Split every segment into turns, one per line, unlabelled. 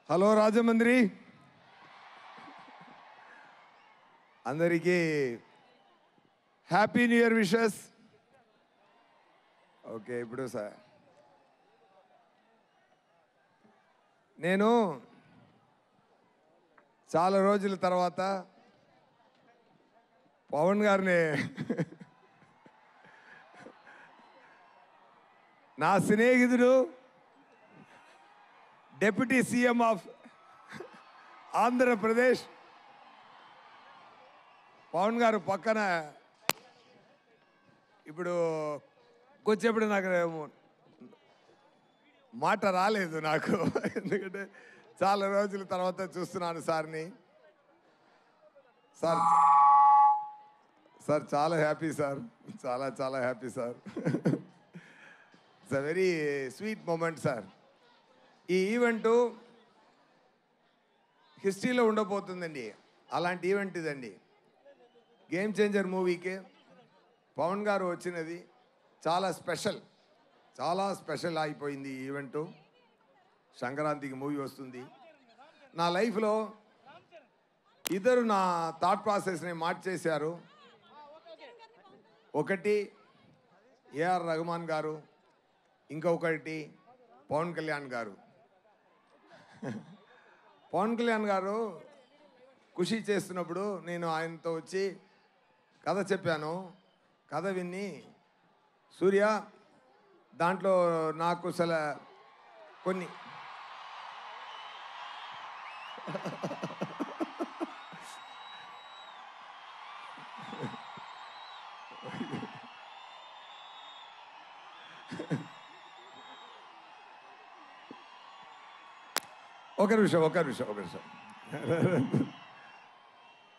Hello Rajahmundry అందరికీ happy new year wishes. Okay, ఇప్పుడు sir నేను చాలా రోజుల తర్వాత పవన్ గారిని నా స్నేహితుడు deputy CM of Andhra Pradesh Pawan గారు పక్కన ఇప్పుడు కొంచెప్పుడు నాకు మాట రాలేదు నాకు, ఎందుకంటే చాలా రోజుల తర్వాత చూస్తున్నాను సార్ని. సార్ సార్ చాలా హ్యాపీ సార్, చాలా చాలా happy sir. It's a very sweet moment sir. ఈ ఈవెంటు హిస్టరీలో ఉండబోతుందండి. అలాంటి ఈవెంట్ ఇదండి. గేమ్ చేంజర్ మూవీకి పవన్ గారు వచ్చినది చాలా స్పెషల్, చాలా స్పెషల్ అయిపోయింది ఈ ఈవెంటు. సంక్రాంతికి మూవీ వస్తుంది. నా లైఫ్లో ఇద్దరు నా థాట్ ప్రాసెస్ని మార్చేశారు. ఒకటి ఏఆర్ రెహమాన్ గారు, ఇంకొకటి పవన్ కళ్యాణ్ గారు. పవన్ కళ్యాణ్ గారు ఖుషి చేస్తున్నప్పుడు నేను ఆయనతో వచ్చి కథ చెప్పాను. కథ విని సూర్య దాంట్లో నాకు కొన్ని ఒక నిమిషం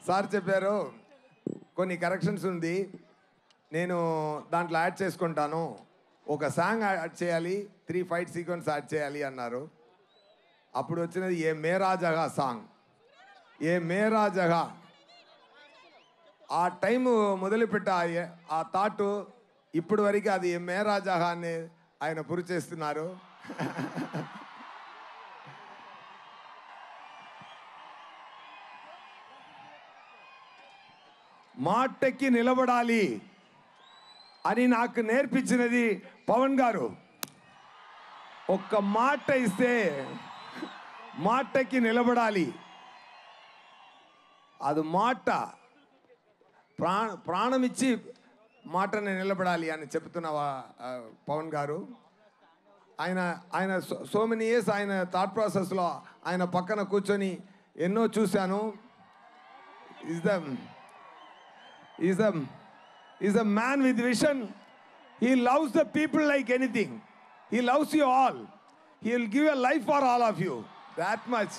సార్ చెప్పారు కొన్ని కరెక్షన్స్ ఉంది, నేను దాంట్లో యాడ్ చేసుకుంటాను, ఒక సాంగ్ యాడ్ చేయాలి, 3 ఫైట్ సీక్వెన్స్ యాడ్ చేయాలి అన్నారు. అప్పుడు వచ్చినది ఏ మేరా జగా సాంగ్. ఏ మేరా జగా ఆ టైము మొదలుపెట్ట ఆ థాట్ ఇప్పటి వరకు అది ఏ మేరా జగా అని ఆయన పురి చేస్తున్నారు. మాటకి నిలబడాలి అని నాకు నేర్పించినది పవన్ గారు. ఒక్క మాట ఇస్తే మాటకి నిలబడాలి. అది మాట ప్రాణమిచ్చి మాటని నిలబడాలి అని చెప్తున్న పవన్ గారు. ఆయన సో మెనీ ఇయర్స్ ఆయన థాట్ ప్రాసెస్లో ఆయన పక్కన కూర్చొని ఎన్నో చూశాను. He's a man with vision. He loves the people like anything. He loves you all. He will give a life for all of you. That much.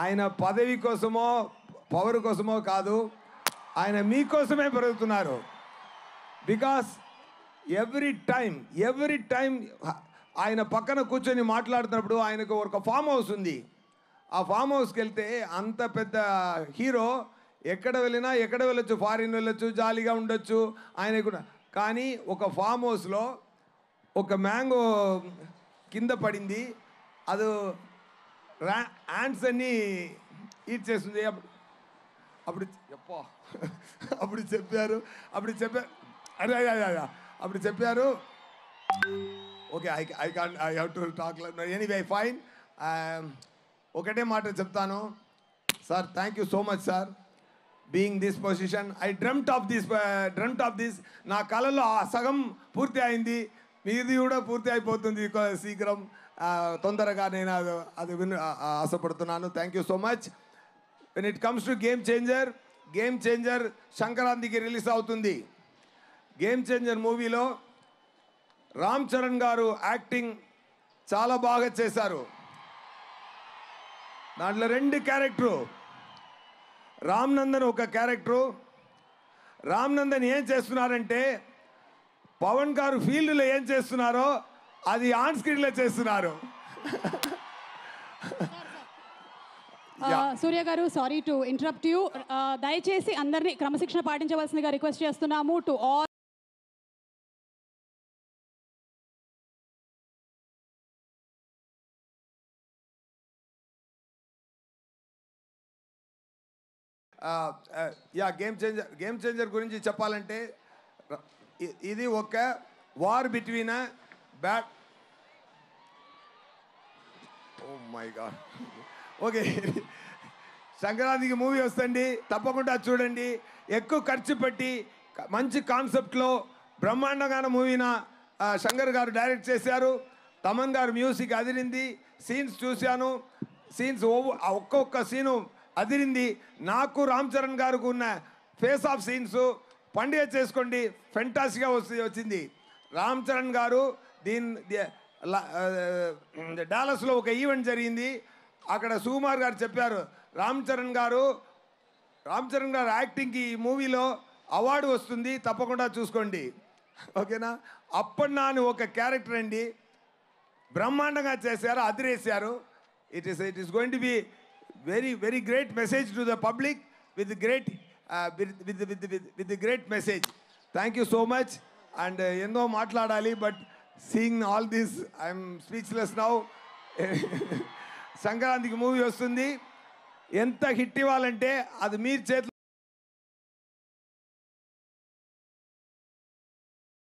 ఆయన పదవి కోసమో పవర్ కోసమో కాదు, ఆయన మీకోసమే పెరుగుతున్నారు. బికాస్ ఎవ్రీ టైం ఆయన పక్కన కూర్చొని మాట్లాడుతున్నప్పుడు ఆయనకు ఒక ఫామ్ హౌస్ ఉంది. ఆ ఫామ్ హౌస్కి వెళ్తే అంత పెద్ద హీరో ఎక్కడ వెళ్ళొచ్చు, ఫారిన్ వెళ్ళొచ్చు, జాలీగా ఉండొచ్చు ఆయన కూడా. కానీ ఒక ఫామ్ హౌస్లో ఒక మ్యాంగో కింద పడింది, అది యాంట్స్ అన్నీ ఈట్ చేస్తుంది. అప్పుడు చెప్పారు okay, I have to talk anyway fine. ఒకటే మాట చెప్తాను sir, thank you so much sir being this position. I dreamt of this. నా కళలో ఆ సగం పూర్తి అయింది, మీది కూడా పూర్తి అయిపోతుంది శీఘ్రం, తొందరగా. నేను అది ఆశపడుతున్నాను. Thank you so much. When it comes to game changer సంక్రాంతికి రిలీజ్ అవుతుంది. గేమ్ చేంజర్ మూవీలో రామ్ చరణ్ గారు యాక్టింగ్ చాలా బాగా చేశారు. దాంట్లో 2 క్యారెక్టరు. రామ్ నందన్ ఒక క్యారెక్టరు. రామ్ నందన్ ఏం చేస్తున్నారంటే పవన్ గారు ఫీల్డ్లో ఏం చేస్తున్నారో అది ఆన్ స్క్రీన్లో చేస్తున్నారు.
సూర్య గారు, సారీ టు ఇంటరప్ట్ యూ. దయచేసి అందరినీ క్రమశిక్షణ పాటించవలసిందిగా రిక్వెస్ట్ చేస్తున్నాము. టు ఆల్
యా గేమ్ చేంజర్ గురించి చెప్పాలంటే ఇది ఒక వార్ బిట్వీన్ బ్యాట్ ఓ మై గాడ్ ఓకే సంక్రాంతికి మూవీ వస్తుంది తప్పకుండా చూడండి ఎక్కువ ఖర్చు పెట్టి మంచి కాన్సెప్ట్లో బ్రహ్మాండంగా మూవీన శంకర్ గారు డైరెక్ట్ చేశారు తమన్ గారు మ్యూజిక్ అదిరింది సీన్స్ చూశాను సీన్స్ ఒక్కొక్క సీను అదిరింది నాకు రామ్ చరణ్ గారికి ఉన్న ఫేస్ ఆఫ్ సీన్స్ పండుగ చేసుకోండి ఫెంటాస్టిక్గా వచ్చింది రామ్ చరణ్ గారు డాలస్లో ఒక ఈవెంట్ జరిగింది అక్కడ సుకుమార్ గారు చెప్పారు రామ్ చరణ్ గారు యాక్టింగ్కి ఈ మూవీలో అవార్డు వస్తుంది తప్పకుండా చూసుకోండి ఓకేనా అప్పన్నా అని ఒక క్యారెక్టర్ అండి బ్రహ్మాండంగా చేశారు అదిరేశారు it is going to be very very great message to the public with great message thank you so much and ఎన్నో మాట్లాడాలి but seeing all this I'm speechless now సంక్రాంతికి మూవీ వస్తుంది ఎంత హిట్ ఇవ్వాలంటే అది మీరు చేతిలో